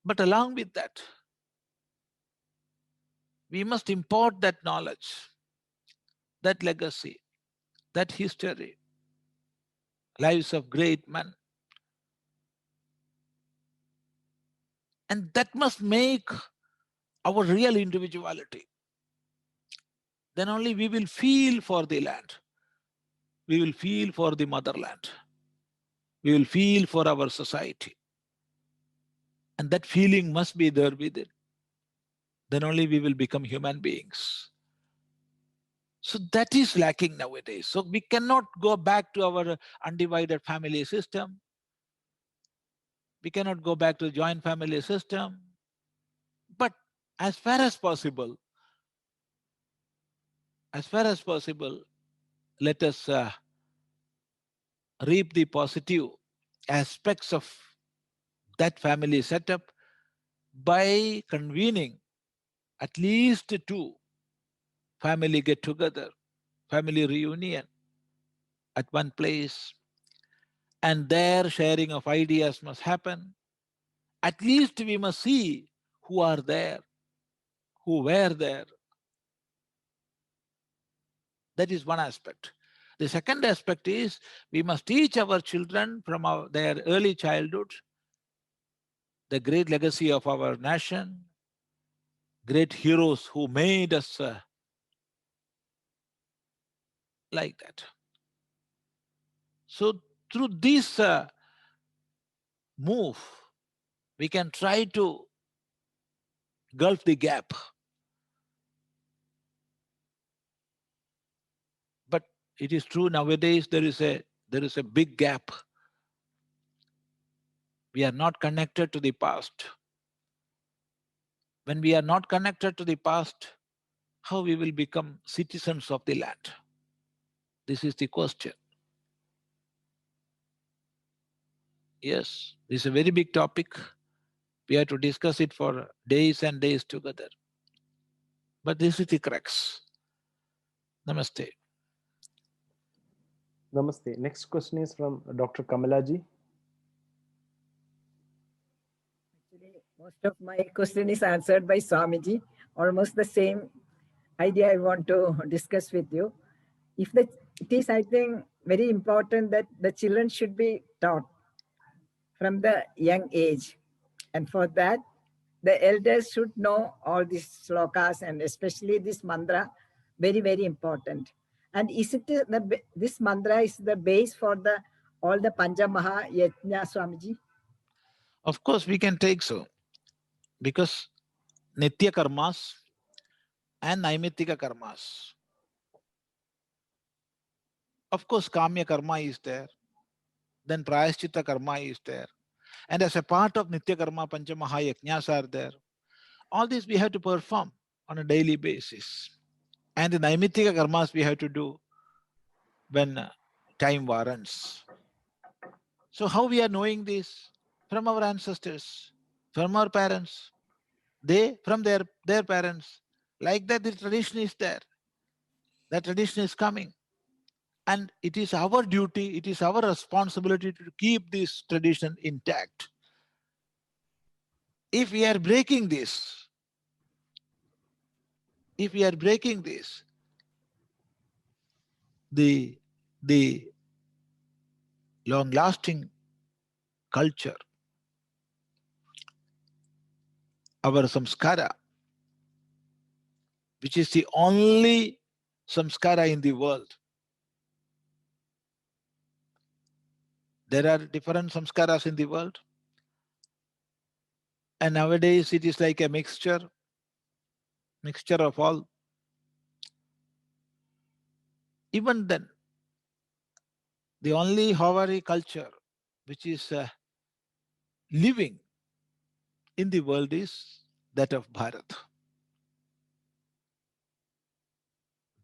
But along with that, we must import that knowledge, that legacy, that history, lives of great men. And that must make our real individuality. Then only we will feel for the land. We will feel for the motherland. We will feel for our society. And that feeling must be there within. Then only we will become human beings. So that is lacking nowadays. So we cannot go back to our undivided family system. We cannot go back to the joint family system. But as far as possible, let us reap the positive aspects of that family setup by convening at least 2 family get-together, family reunion at one place, and their sharing of ideas must happen. At least we must see who are there, who were there. That is one aspect. The second aspect is we must teach our children from their early childhood the great legacy of our nation, great heroes who made us like that. So through this move, we can try to gulf the gap. But it is true nowadays there is a big gap. We are not connected to the past. When we are not connected to the past, how we will become citizens of the land? This is the question. Yes, this is a very big topic. We have to discuss it for days and days together. But this is the crux. Namaste. Namaste. Next question is from Dr. Kamalaji. Actually, most of my question is answered by Swamiji. Almost the same idea I want to discuss with you. It is, I think, very important that the children should be taught from the young age. And for that, the elders should know all these slokas and especially this mantra, very, very important. And is it this mantra is the base for the all the Panchamaha Yajna, Swamiji? Of course, we can take so, because Nitya karmas and Naimittika karmas. Of course, Kamya karma is there, then Prayaschitta karma is there. And as a part of Nitya karma, Panchamaha Yajnas are there. All this we have to perform on a daily basis. And the Naimittika karmas we have to do when time warrants. So how we are knowing this? From our ancestors, from our parents, they from their parents. Like that, the tradition is there. That tradition is coming. And it is our duty, it is our responsibility to keep this tradition intact. If we are breaking this, the long-lasting culture, our samskara, which is the only samskara in the world. There are different samskaras in the world. And nowadays it is like a mixture of all. Even then, the only Havari culture which is living in the world is that of Bharat.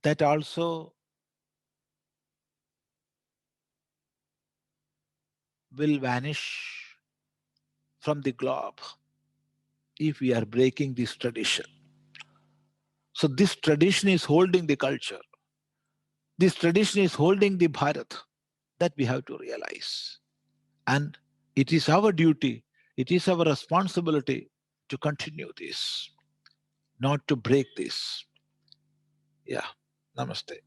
That also will vanish from the globe if we are breaking this tradition. So this tradition is holding the culture. This tradition is holding the Bharat. That we have to realize. And it is our duty, it is our responsibility to continue this, not to break this. Yeah. Namaste.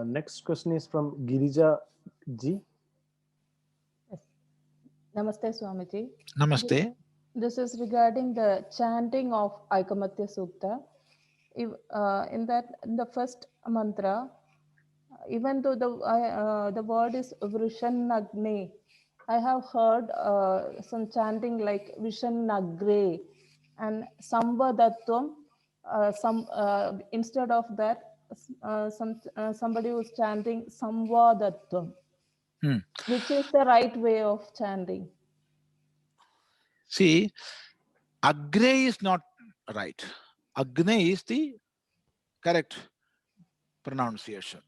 Next question is from Girija ji. Yes. Namaste, Swamiji. Namaste. This is regarding the chanting of Aikamatya Sukta. In the first mantra, even though the word is Vrishanagni, I have heard some chanting like Vishanagre and Samvadatvam. Instead of that, somebody was chanting Samvadatvam. Which is the right way of chanting? See, Agre is not right. Agne is the correct pronunciation.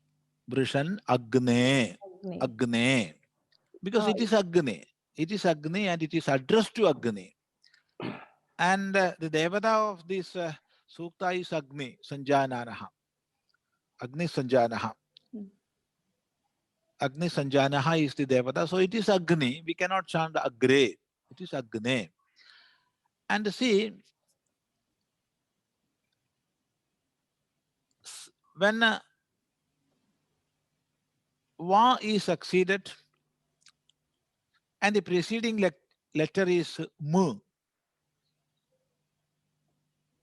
Vrishan Agne. Agne. Because it is Agni. It is Agni and it is addressed to Agni. And the Devata of this Sukta is Agni Sanjananaha. Agni Sanjanaha. Agni Sanjanaha is the Devata. So it is Agni. We cannot chant Agre. It is Agne. And see, when Va is succeeded and the preceding letter is M,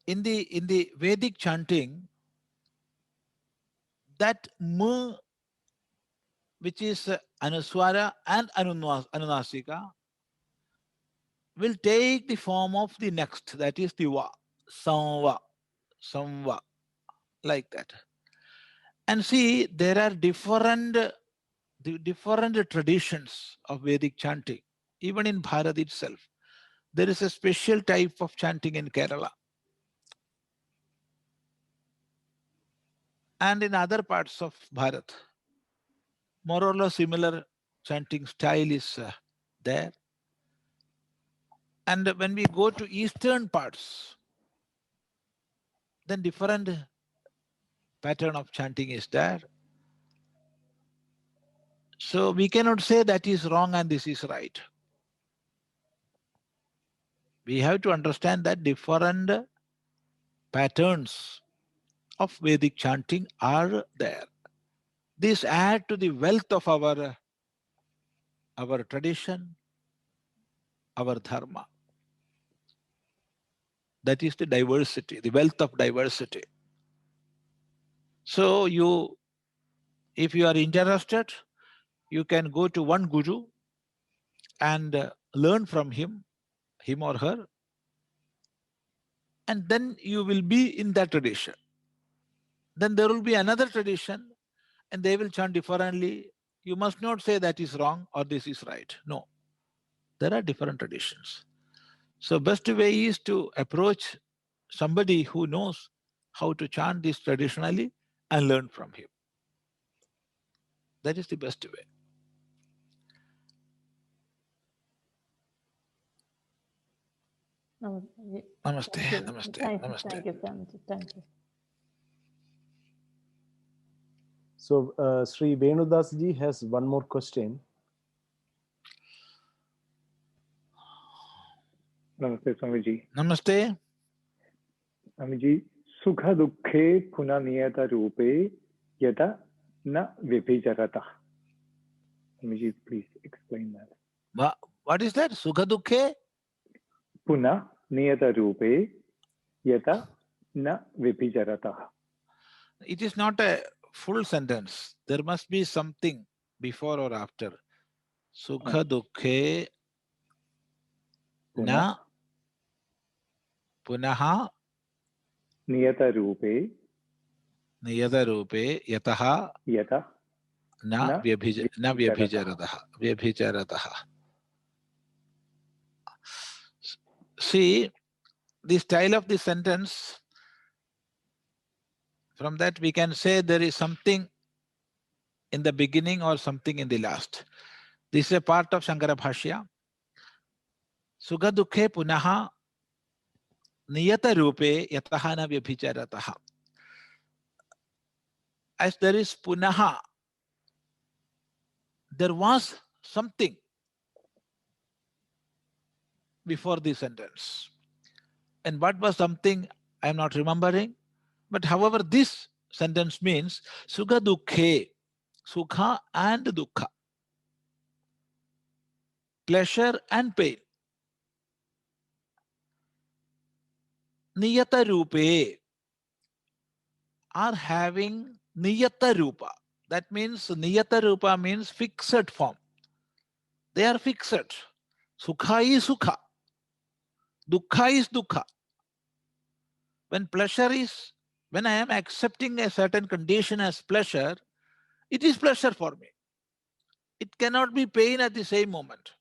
in the Vedic chanting, that M, which is Anuswara and Anunasika, will take the form of the next, that is the Va, Samva, like that. And see, there are different traditions of Vedic chanting. Even in Bharat itself, there is a special type of chanting in Kerala. And in other parts of Bharat, more or less similar chanting style is there. And when we go to eastern parts, then different pattern of chanting is there. So we cannot say that is wrong and this is right. We have to understand that different patterns of Vedic chanting are there. This adds to the wealth of our tradition, our dharma. That is the diversity, the wealth of diversity. So if you are interested, you can go to one guru and learn from him or her, and then you will be in that tradition. Then there will be another tradition and they will chant differently. You must not say that is wrong or this is right. No, there are different traditions. So best way is to approach somebody who knows how to chant this traditionally and learn from him. That is the best way. Namaste. Namaste, Thank you. namaste, Thank you. namaste. Thank you, Swamiji. Thank you. So Sri Venudas ji has one more question. Namaste, Swamiji. Namaste. Swamiji, sukha dukhe puna niyata rupe yata na vibhijarata. Swamiji, please explain that. What is that? Sukha dukhe? Puna niyata rupe yata na vibhijarata. It is not a full sentence. There must be something before or after. Sukha dukhe na punaha niyata rupe yataha yata na vyabhijarataha. See, the style of the sentence, from that we can say there is something in the beginning or something in the last. This is a part of Shankara Bhashya. Sukha dukhe punaha niyata rupe yataha na vyabhijarataha. As there is punaha, there was something before the sentence. And what was something, I am not remembering. But however, this sentence means sukha dukhe, sukha and dukkha, pleasure and pain. Niyata rupe are having niyata rupa. That means niyata rupa means fixed form. They are fixed. Sukha is sukha. Dukkha is dukkha. When I am accepting a certain condition as pleasure, it is pleasure for me. It cannot be pain at the same moment.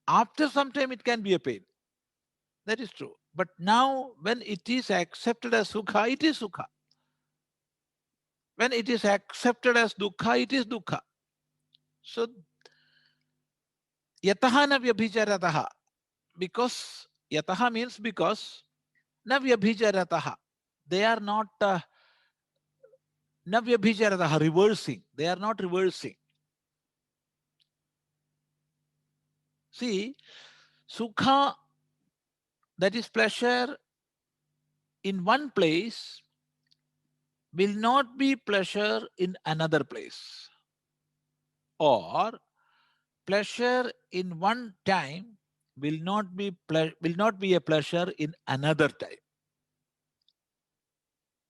After some time, it can be a pain. That is true. But now, when it is accepted as sukha, it is sukha. When it is accepted as dukkha, it is dukkha. So, yataha na vyabhijarataha. Because, yataha means because, na vyabhijarataha. They are not na vyabhijarataha, reversing. They are not reversing. See, sukha, that is pleasure, in one place will not be pleasure in another place. Or pleasure in one time will not be a pleasure in another time.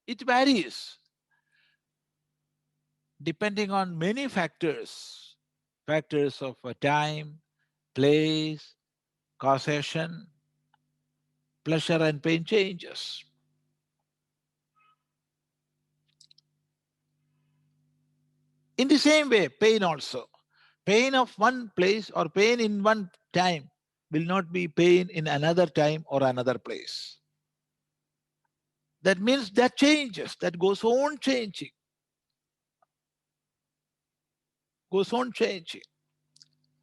It varies depending on many factors. Factors of time, place, causation, pleasure and pain changes. In the same way, pain also. Pain of one place or pain in one time will not be pain in another time or another place. That means that changes, that goes on changing. Goes on changing.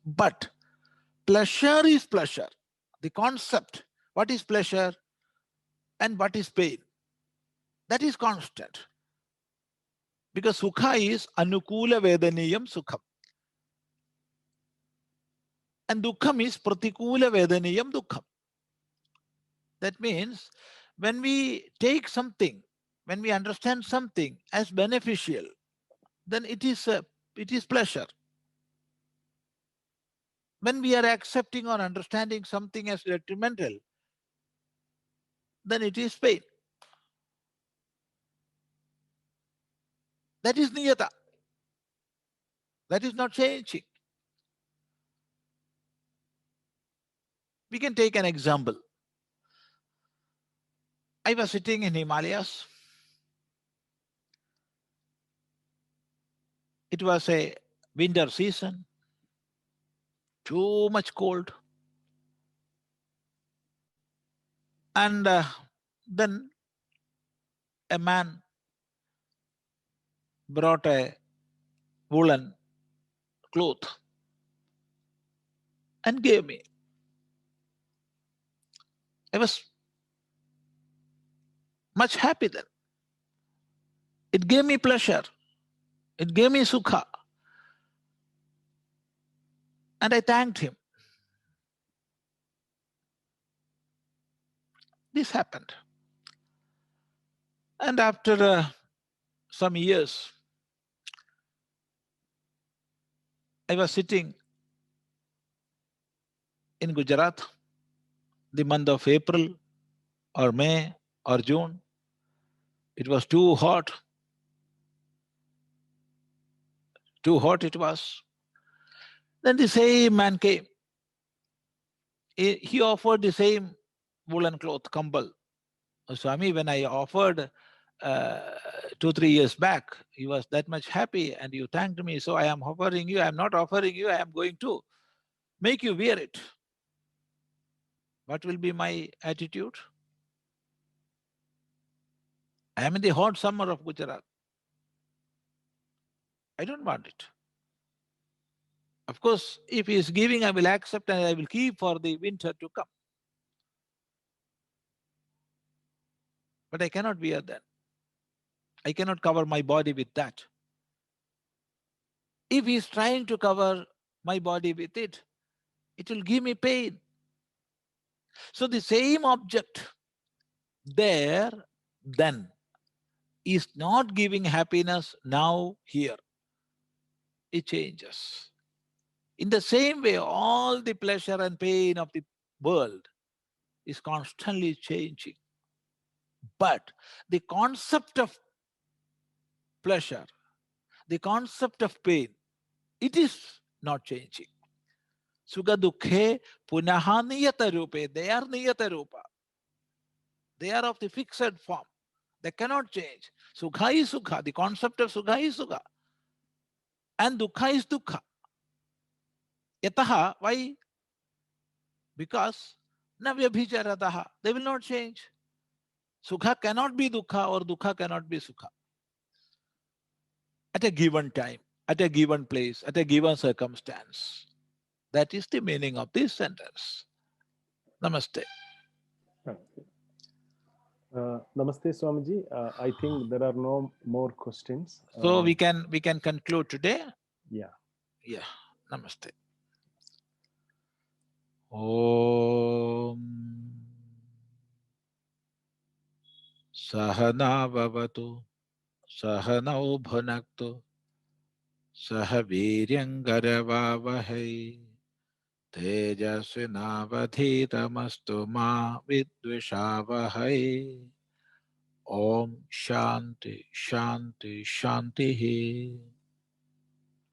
But pleasure is pleasure. The concept, what is pleasure and what is pain, that is constant. Because sukha is anukula vedaniyam sukham. And dukkham is pratikula vedaniyam dukkham. That means when we take something, when we understand something as beneficial, then it is pleasure. When we are accepting or understanding something as detrimental, then it is pain. That is niyata. That is not changing. We can take an example. I was sitting in Himalayas. It was a winter season, too much cold. And then a man brought a woolen cloth and gave me. I was much happy then. It gave me pleasure. It gave me sukha. And I thanked him. This happened. And after some years, I was sitting in Gujarat, the month of April or May or June. It was too hot. Too hot it was. Then the same man came. He offered the same woolen cloth, kambal. Swami, when I offered 2-3 years back, he was that much happy and you thanked me. So I am offering you. I am not offering you. I am going to make you wear it. What will be my attitude? I am in the hot summer of Gujarat. I don't want it. Of course, if he is giving, I will accept and I will keep for the winter to come. But I cannot wear that. I cannot cover my body with that. If he is trying to cover my body with it, it will give me pain. So the same object there, then, is not giving happiness now, here. It changes. In the same way, all the pleasure and pain of the world is constantly changing. But the concept of pleasure, the concept of pain, it is not changing. Sukha dukhe punaha niyata rupe. They are niyata rupa. They are of the fixed form. They cannot change. Sukha is sukha. The concept of sukha is sukha. And dukkha is dukkha. Yataha, why? Because na vyabhicharataha. They will not change. Sukha cannot be dukkha or dukkha cannot be sukha. At a given time, at a given place, at a given circumstance. That is the meaning of this sentence. Namaste. Namaste, Swamiji. I think there are no more questions. So we can conclude today. Yeah. Yeah. Namaste. Om Sahana Bhavatu Sahanau Bhunaktu Sahaviryangara Tejasvinavadhitamastu ma vidvishavahai. Om Shanti Shanti Shanti.